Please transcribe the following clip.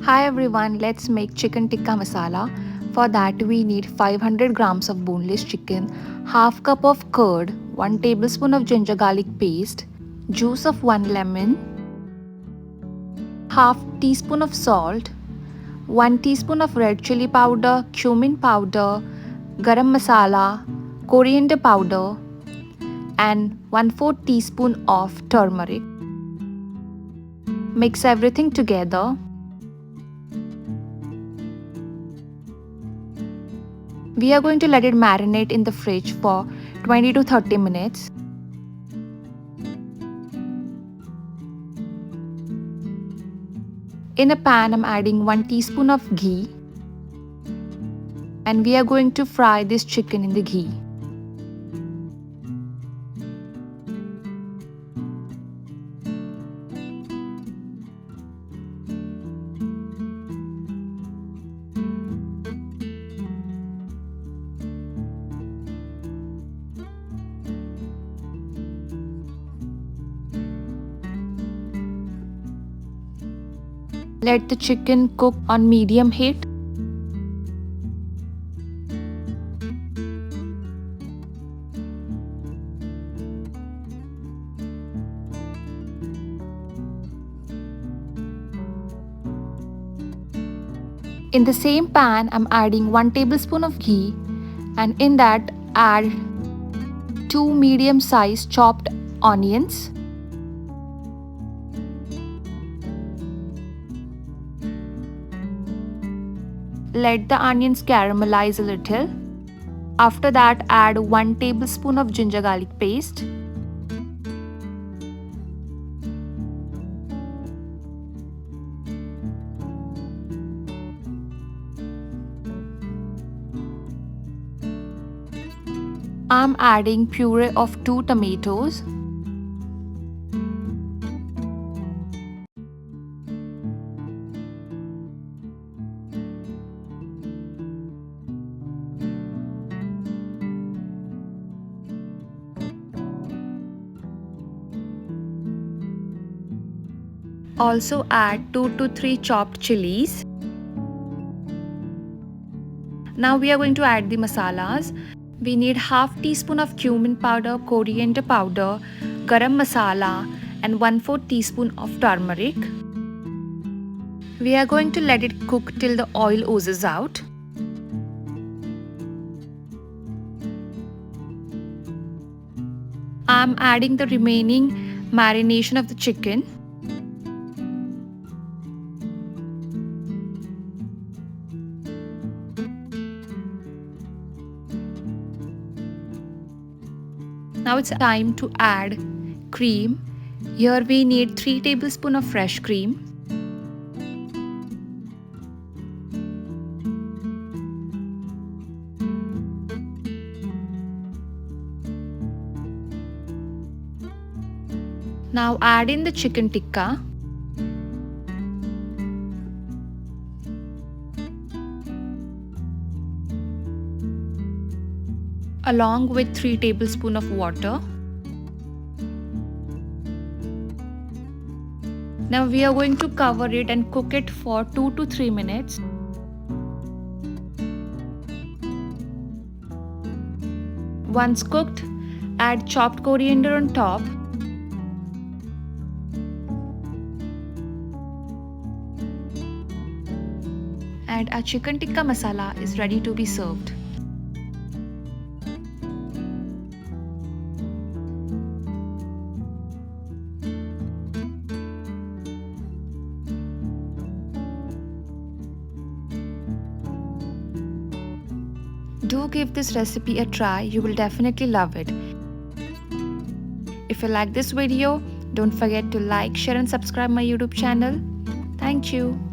Hi everyone, let's make chicken tikka masala. For that we need 500 grams of boneless chicken, half cup of curd, 1 tablespoon of ginger garlic paste, juice of 1 lemon, half teaspoon of salt, 1 teaspoon of red chili powder, cumin powder, garam masala, coriander powder and 1/4 teaspoon of turmeric. Mix everything together. We are going to let it marinate in the fridge for 20 to 30 minutes. In a pan, I'm adding 1 teaspoon of ghee and we are going to fry this chicken in the ghee. Let the chicken cook on medium heat. In the same pan, I'm adding 1 tablespoon of ghee and in that add 2 medium-sized chopped onions. Let the onions caramelize a little. After that, add 1 tablespoon of ginger garlic paste. I'm adding puree of 2 tomatoes. Also add 2 to 3 chopped chilies. Now we are going to add the masalas. We need half teaspoon of cumin powder, coriander powder, garam masala and 1/4 teaspoon of turmeric. We are going to let it cook till the oil oozes out. I am adding the remaining marination of the chicken. Now it's time to add cream. Here we need 3 tablespoons of fresh cream. Now add in the chicken tikka. Along with 3 tablespoons of water. Now we are going to cover it and cook it for 2 to 3 minutes. Once cooked, add chopped coriander on top. And our chicken tikka masala is ready to be served. Do give this recipe a try, you will definitely love it. If you like this video, don't forget to like, share and subscribe my YouTube channel. Thank you.